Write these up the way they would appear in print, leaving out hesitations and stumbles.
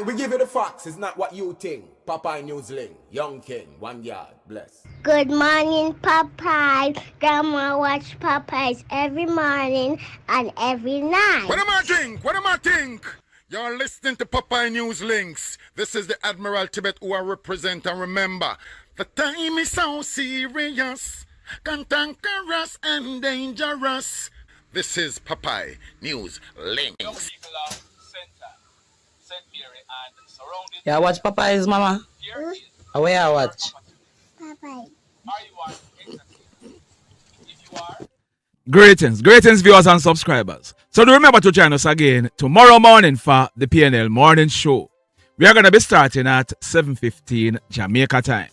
Aye, we give you the facts. It's not what you think. Popeye NewzLynx, Young King, 1 yard, bless. Good morning, Popeye. Grandma watch Popeyes every morning and every night. What am I think? What am I think? You're listening to Popeye NewzLynx. This is the Admiral Tibet who I represent, and remember, the time is so serious, cantankerous and dangerous. This is Popeye NewzLynx. Yeah, watch Popeyes, mama. How you watch? Popeye. Greetings viewers and subscribers. So do remember to join us again tomorrow morning for the KlL morning show. We are going to be starting at 7:15 Jamaica time.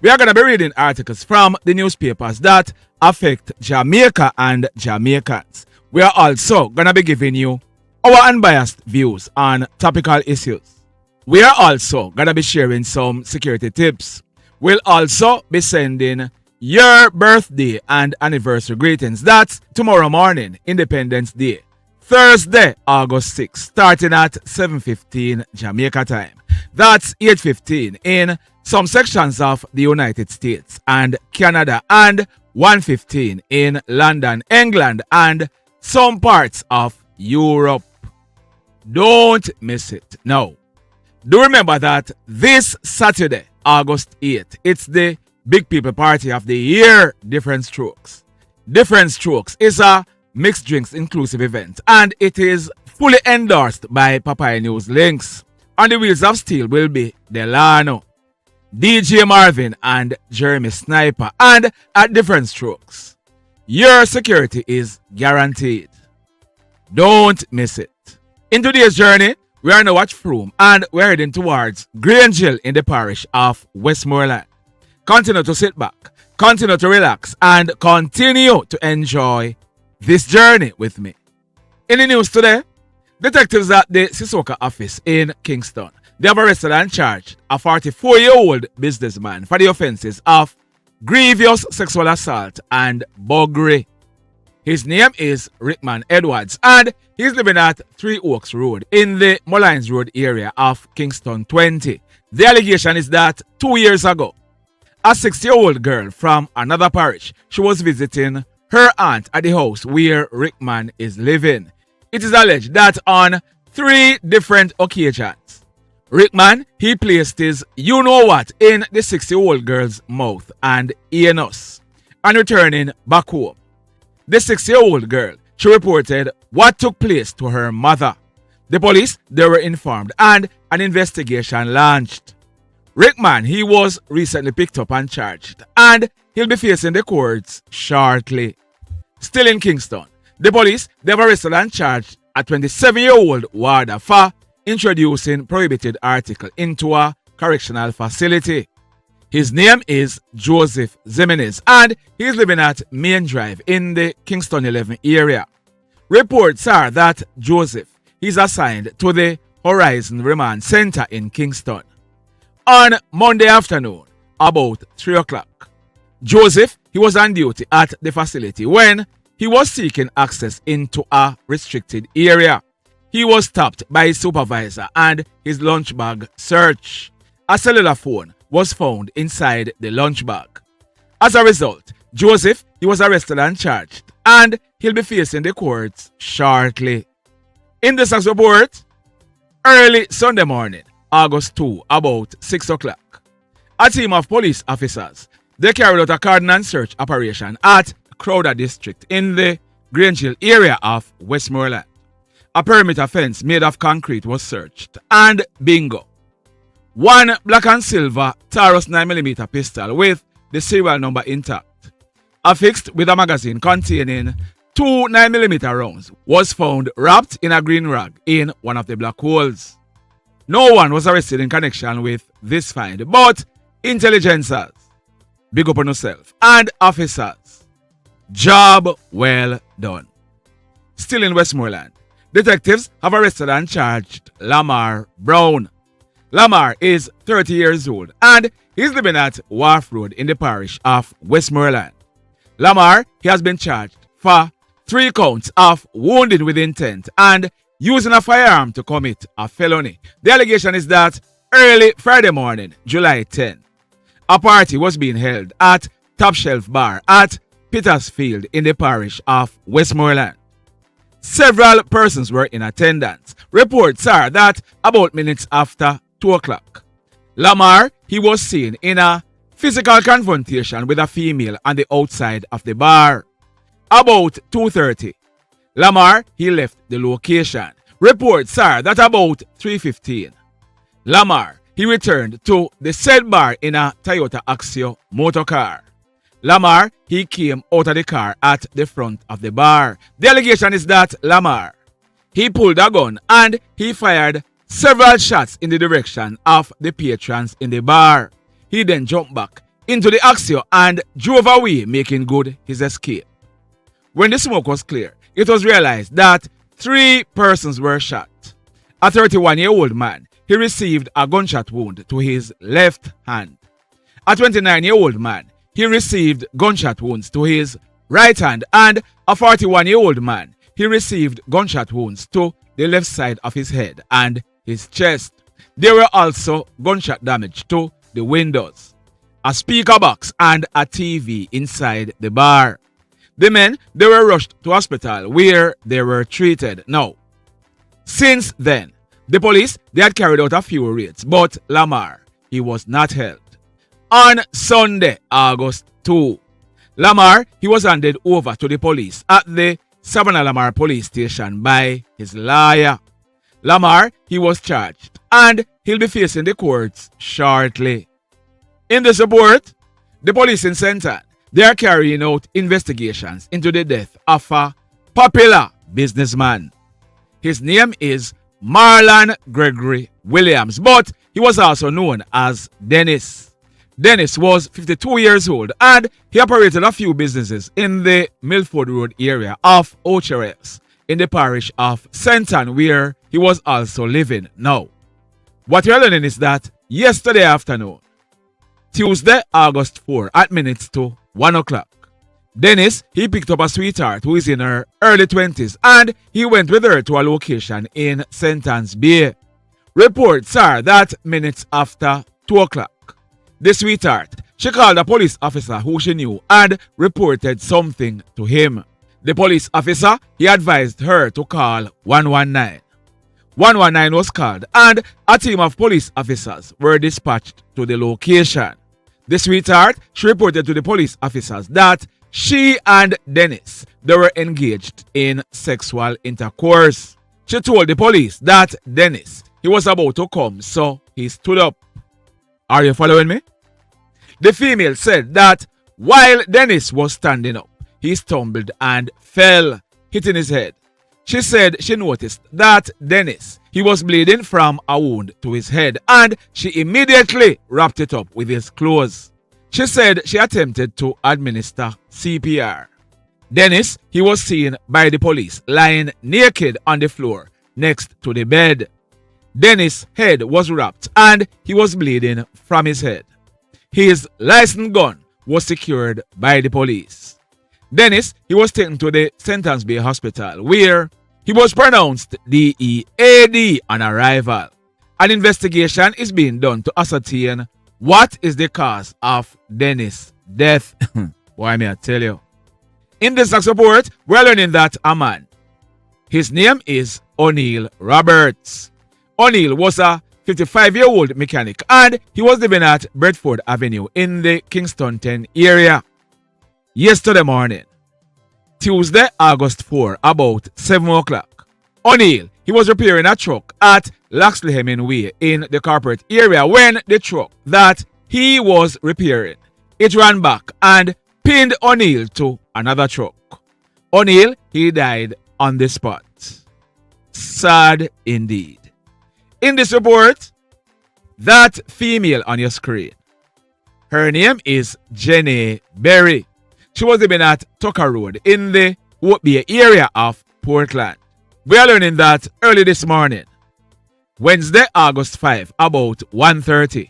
We are going to be reading articles from the newspapers that affect Jamaica and Jamaicans. We are also going to be giving you our unbiased views on topical issues. We are also going to be sharing some security tips. We'll also be sending your birthday and anniversary greetings. That's tomorrow morning, Independence Day, Thursday, August 6th, starting at 7:15 Jamaica time. That's 8:15 in some sections of the United States and Canada, and 1:15 in London, England, and some parts of Europe. Don't miss it. No. Do remember that this Saturday, August 8th, it's the Big People Party of the Year, Different Strokes. Different Strokes is a mixed drinks inclusive event, and it is fully endorsed by Popeye NewzLynx. On the wheels of steel will be Delano, DJ Marvin, and Jeremy Sniper. And at Different Strokes, your security is guaranteed. Don't miss it. In today's journey, we are now at Froome and we're heading towards Grangeville in the parish of Westmoreland. Continue to sit back, continue to relax, and continue to enjoy this journey with me. In the news today, detectives at the Sissoka office in Kingston, they have arrested and charged a 44-year-old businessman for the offenses of grievous sexual assault and buggery. His name is Rickman Edwards, and he's living at 3 Oaks Road in the Mullines Road area of Kingston 20. The allegation is that 2 years ago, a 6-year-old girl from another parish, she was visiting her aunt at the house where Rickman is living. It is alleged that on 3 different occasions, Rickman, he placed his you-know-what in the 6-year-old girl's mouth and anus, and returning back home. The 6-year-old girl, she reported what took place to her mother. The police, they were informed and an investigation launched. Rickman, he was recently picked up and charged, and he'll be facing the courts shortly. Still in Kingston, the police, they've arrested and charged a 27-year-old warder for introducing prohibited article into a correctional facility. His name is Joseph Ximines, and he's living at Main Drive in the Kingston 11 area. Reports are that Joseph is assigned to the Horizon Remand Center in Kingston. On Monday afternoon, about 3 o'clock, Joseph, he was on duty at the facility when he was seeking access into a restricted area. He was stopped by his supervisor and his lunch bag searched. A cellular phone was found inside the lunch bag. As a result, Joseph, he was arrested and charged, and he'll be facing the courts shortly. In this report, early Sunday morning, August 2, about 6 o'clock, a team of police officers, they carried out a cordon search operation at Crowder District in the Grangeville area of Westmoreland. A perimeter fence made of concrete was searched, and bingo, 1 black and silver Taurus 9mm pistol with the serial number intact, affixed with a magazine containing 2 9mm rounds, was found wrapped in a green rag in one of the black holes. No one was arrested in connection with this find, but intelligencers, big up on yourself, and officers, job well done. Still in Westmoreland, detectives have arrested and charged Lamar Brown. Lamar is 30 years old and he's living at Wharf Road in the parish of Westmoreland. Lamar, he has been charged for 3 counts of wounding with intent and using a firearm to commit a felony. The allegation is that early Friday morning, July 10, a party was being held at Top Shelf Bar at Petersfield in the parish of Westmoreland. Several persons were in attendance. Reports are that about minutes after 2 o'clock, Lamar, he was seen in a physical confrontation with a female on the outside of the bar. About 2:30, Lamar, he left the location. Reports are that about 3:15, Lamar, he returned to the said bar in a Toyota Axio motor car. Lamar, he came out of the car at the front of the bar. The allegation is that Lamar, he pulled a gun and he fired several shots in the direction of the patrons in the bar. He then jumped back into the Axio and drove away, making good his escape. When the smoke was clear, it was realized that 3 persons were shot. A 31-year-old man, he received a gunshot wound to his left hand. A 29-year-old man, he received gunshot wounds to his right hand, and a 41-year-old man, he received gunshot wounds to the left side of his head and his chest. There were also gunshot damage to the windows, a speaker box, and a TV inside the bar. The men, they were rushed to hospital where they were treated. Now, since then, the police, they had carried out a few raids, but Lamar, he was not held. On Sunday, August 2, Lamar, he was handed over to the police at the Savannah Lamar police station by his lawyer. Lamar, he was charged and he'll be facing the courts shortly. In this report, the police in Senton, they are carrying out investigations into the death of a popular businessman. His name is Marlon Gregory Williams, but he was also known as Dennis. Dennis was 52 years old and he operated a few businesses in the Milford Road area of Ocheres in the parish of Senton, where he was also living now. What we are learning is that yesterday afternoon, Tuesday, August 4, at minutes to 1 o'clock, Dennis, he picked up a sweetheart who is in her early 20s and he went with her to a location in Senton's Bay. Reports are that minutes after 2 o'clock, the sweetheart, she called a police officer who she knew and reported something to him. The police officer, he advised her to call 119. 119 was called and a team of police officers were dispatched to the location. The sweetheart, she reported to the police officers that she and Dennis, they were engaged in sexual intercourse. She told the police that Dennis, he was about to come, so he stood up. Are you following me? The female said that while Dennis was standing up, he stumbled and fell, hitting his head. She said she noticed that Dennis, he was bleeding from a wound to his head and she immediately wrapped it up with his clothes. She said she attempted to administer CPR. Dennis, he was seen by the police lying naked on the floor next to the bed. Dennis' head was wrapped and he was bleeding from his head. His licensed gun was secured by the police. Dennis, he was taken to the Senton's Bay Hospital where he was pronounced DEAD on arrival. An investigation is being done to ascertain what is the cause of Dennis' death. Boy, may I tell you. In this next report, we're learning that a man, his name is Oneil Roberts. Oneil was a 55-year-old mechanic and he was living at Bedford Avenue in the Kingston 10 area. Yesterday morning, Tuesday, August 4, about 7 o'clock, Oneil, he was repairing a truck at Loxley Hemingway in the corporate area when the truck that he was repairing, it ran back and pinned Oneil to another truck. Oneil, he died on the spot. Sad indeed. In this report, that female on your screen, her name is Janae Berry. She was living at Tucker Road in the Hope Bay area of Portland. We are learning that early this morning, Wednesday, August 5, about 1:30,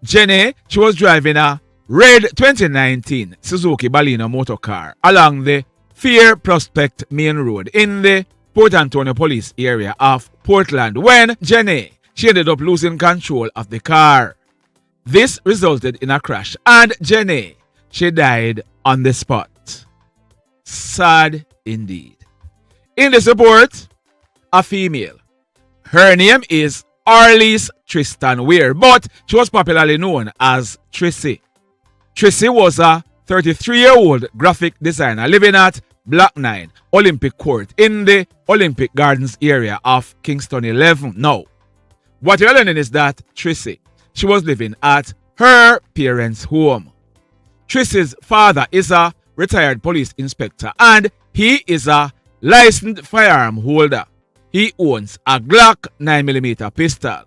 Janae, she was driving a red 2019 Suzuki Baleno motor car along the Fair Prospect Main Road in the Port Antonio police area of Portland when Janae, she ended up losing control of the car. This resulted in a crash and Janae, she died on the spot. Sad indeed. In this report, a female. Her name is Orlease Triston Weir, but she was popularly known as Trissy. Trissy was a 33-year-old graphic designer living at Block 9 Olympic Court in the Olympic Gardens area of Kingston 11. Now, what you're learning is that Trissy, she was living at her parents' home. Trissy's father is a retired police inspector and he is a licensed firearm holder. He owns a Glock 9mm pistol.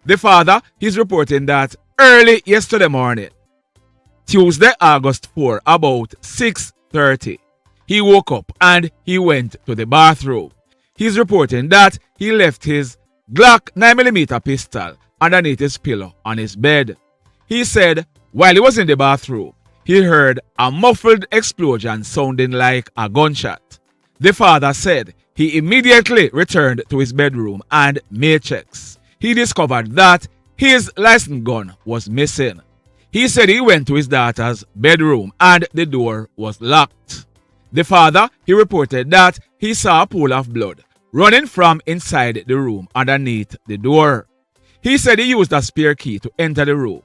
The father is reporting that early yesterday morning, Tuesday, August 4, about 6:30, he woke up and he went to the bathroom. He's reporting that he left his Glock 9mm pistol underneath his pillow on his bed. He said while he was in the bathroom, he heard a muffled explosion sounding like a gunshot. The father said he immediately returned to his bedroom and made checks. He discovered that his license gun was missing. He said he went to his daughter's bedroom and the door was locked. The father, he reported that he saw a pool of blood running from inside the room underneath the door. He said he used a spare key to enter the room.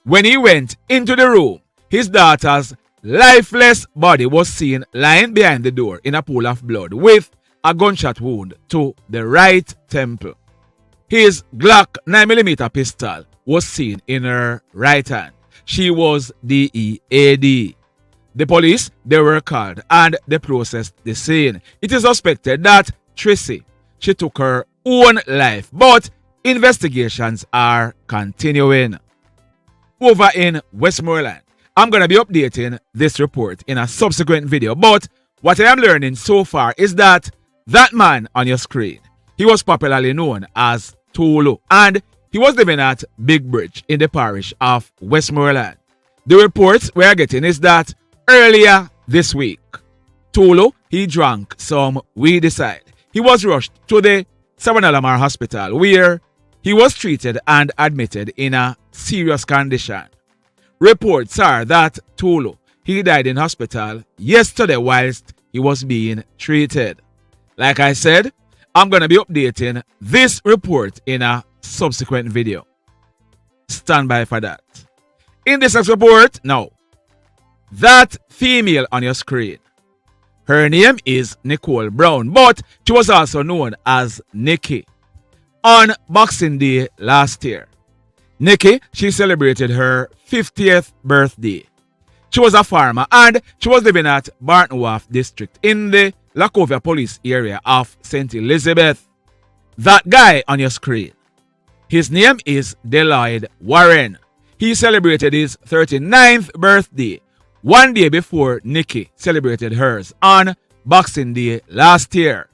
When he went into the room, his daughter's lifeless body was seen lying behind the door in a pool of blood with a gunshot wound to the right temple. His Glock 9mm pistol was seen in her right hand. She was DEAD. The police, they were called and they processed the scene. It is suspected that Trissy, she took her own life, but investigations are continuing. Over in Westmoreland, I'm going to be updating this report in a subsequent video, but what I am learning so far is that man on your screen, he was popularly known as Toolu and he was living at Big Bridge in the parish of Westmoreland. The reports we are getting is that earlier this week, Toolu, he drank some weedicide. He was rushed to the Lamar hospital where he was treated and admitted in a serious condition. Reports are that Toolu, he died in hospital yesterday whilst he was being treated. Like I said, I'm going to be updating this report in a subsequent video. Stand by for that. In this next report, now, that female on your screen, her name is Nicole Brown, but she was also known as Nicky. On Boxing Day last year, Nicky, she celebrated her 50th birthday. She was a farmer and she was living at Barton Wharf district in the Lacovia police area of St. Elizabeth. That guy on your screen, his name is Delloyde Warren. He celebrated his 39th birthday one day before Nicky celebrated hers on Boxing Day last year.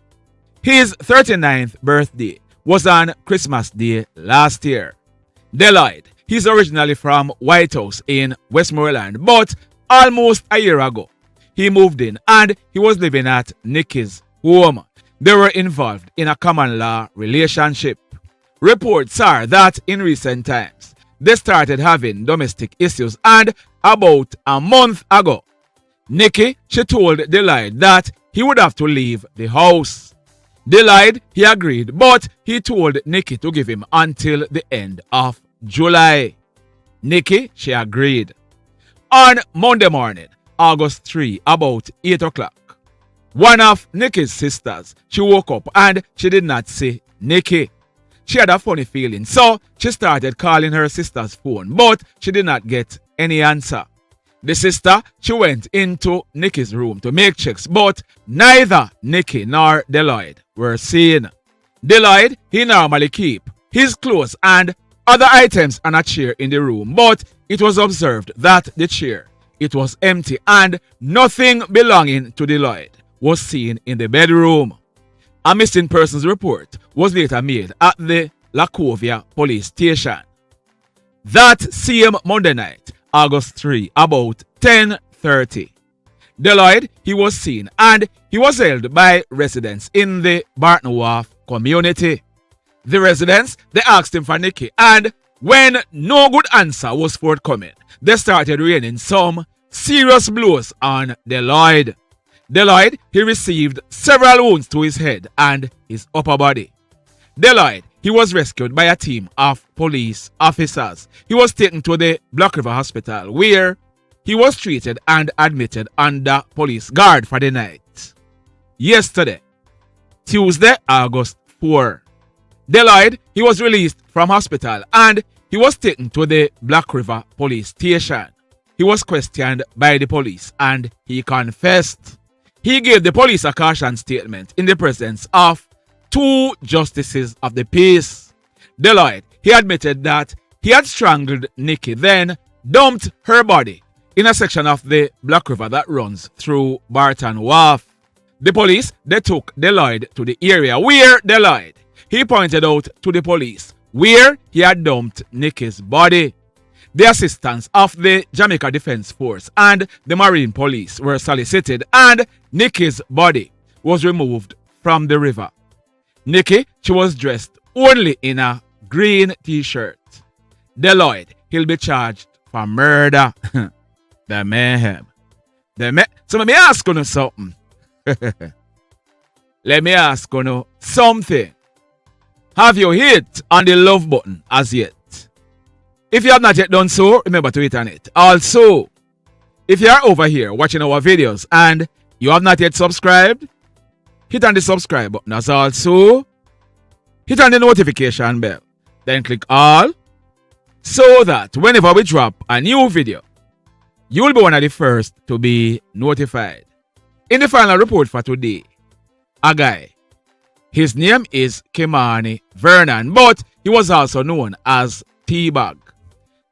His 39th birthday was on Christmas Day last year. Delloyde, he's originally from White House in Westmoreland, but almost a year ago, he moved in and he was living at Nicky's home. They were involved in a common law relationship. Reports are that in recent times, they started having domestic issues and about a month ago, Nicky, she told Delloyde that he would have to leave the house. Delloyde, he agreed, but he told Nicky to give him until the end of July. Nicky, she agreed. On Monday morning, August 3, about 8 o'clock, one of Nicky's sisters, she woke up and she did not see Nicky. She had a funny feeling, so she started calling her sister's phone, but she did not get any answer. The sister, she went into Nicky's room to make checks, but neither Nicky nor Delloyde were seen. Delloyde, he normally keep his clothes and other items on a chair in the room, but it was observed that the chair, it was empty and nothing belonging to Delloyde was seen in the bedroom. A missing persons report was later made at the Lacovia police station. That same Monday night, August 3, about 10:30, Delloyde, he was seen and he was held by residents in the Barton Wharf community. The residents, they asked him for Nicky, and when no good answer was forthcoming, they started raining some serious blows on Delloyde. Delloyde, he received several wounds to his head and his upper body. Delloyde, he was rescued by a team of police officers. He was taken to the Black River Hospital where he was treated and admitted under police guard for the night. Yesterday, Tuesday, August 4, Delloyde, he was released from hospital and he was taken to the Black River police station. He was questioned by the police and he confessed. He gave the police a caution statement in the presence of two justices of the peace. Delloyde, he admitted that he had strangled Nicky, then dumped her body in a section of the Black River that runs through Barton Wharf. The police, they took Delloyde to the area where Delloyde, he pointed out to the police where he had dumped Nicky's body. The assistance of the Jamaica Defense Force and the Marine Police were solicited and Nicky's body was removed from the river. Nicky, she was dressed only in a green t-shirt. Delloyde, he'll be charged for murder. The mayhem. So let me ask you something. Let me ask you something. Have you hit on the love button as yet? If you have not yet done so, remember to hit on it. Also, if you are over here watching our videos and you have not yet subscribed, hit on the subscribe button. As also, hit on the notification bell. Then click all so that whenever we drop a new video, you will be one of the first to be notified. In the final report for today, a guy. His name is Kimani Vernon, but he was also known as Teabag.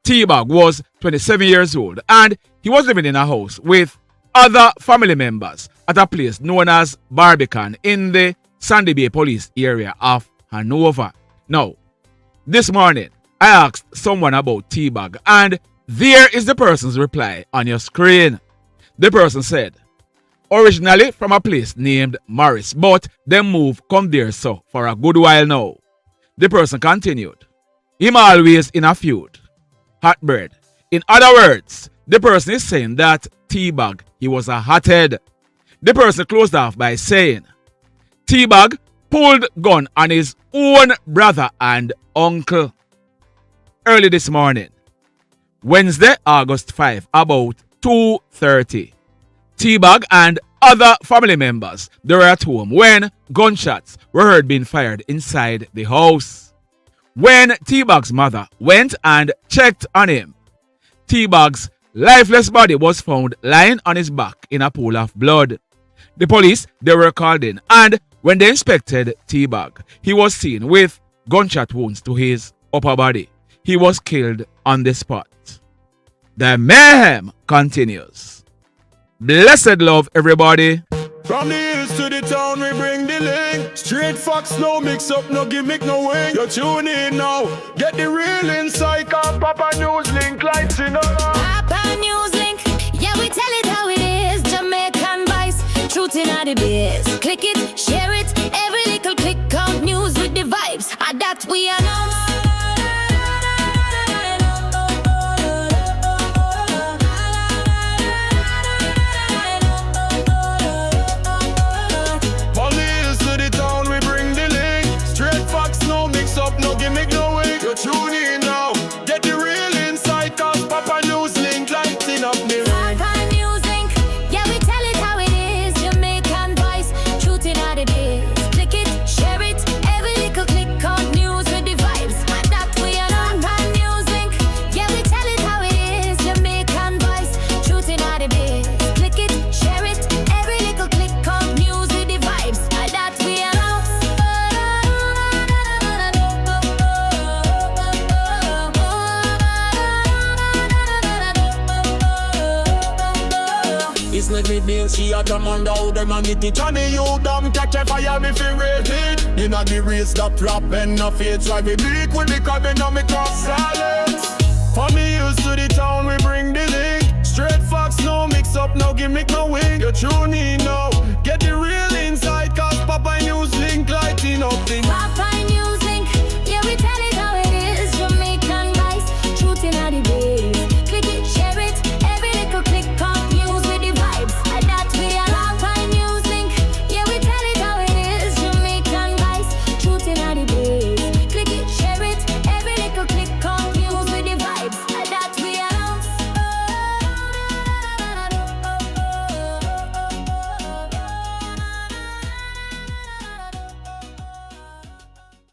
Teabag was 27 years old and he was living in a house with other family members at a place known as Barbican in the Sandy Bay police area of Hanover. Now, this morning, I asked someone about Teabag and there is the person's reply on your screen. The person said, originally from a place named Morris, but they moved come there so for a good while now. The person continued, him always in a feud. Hot bread. In other words, the person is saying that Teabag, he was a hothead. The person closed off by saying, Teabag pulled gun on his own brother and uncle. Early this morning, Wednesday, August 5, about 2:30, Teabag and other family members, they were at home when gunshots were heard being fired inside the house. When Teabag's mother went and checked on him, Teabag's lifeless body was found lying on his back in a pool of blood. The police, they were called in, and when they inspected Teabag, he was seen with gunshot wounds to his upper body. He was killed on the spot. The mayhem continues. Blessed love, everybody. From the hills to the town, we bring the link. Straight facts, no mix up, no gimmick, no wing. You tune in now, get the real insight. Cause Popeye NewzLynx lights in up. Popeye NewzLynx, yeah, we tell it how it is. Jamaican vice, truth in the biz. Click it, share it, every little click count news with the vibes. That we announce. Tune in now, get the real insight. Cause Popeye NewzLynx lighting up the ring. Popeye NewzLynx, yeah, we tell it how it is. Jamaican voice, truth in the biz. Click it, share it, every little click on news with the vibes. And that we are on Popeye NewzLynx, yeah, we tell it how it is. Jamaican voice, truth in the biz. Click it, share it, every little click on news with the vibes. And that we are on. It's like me being she a command out them and get it on me. You damn catch a fire me feel rated. In a the race that flop and no face. Why me bleak when me coming on me cross silence. From me hills to the town we bring the link. Straight facts no mix up, no gimmick, no wing. You tune in now.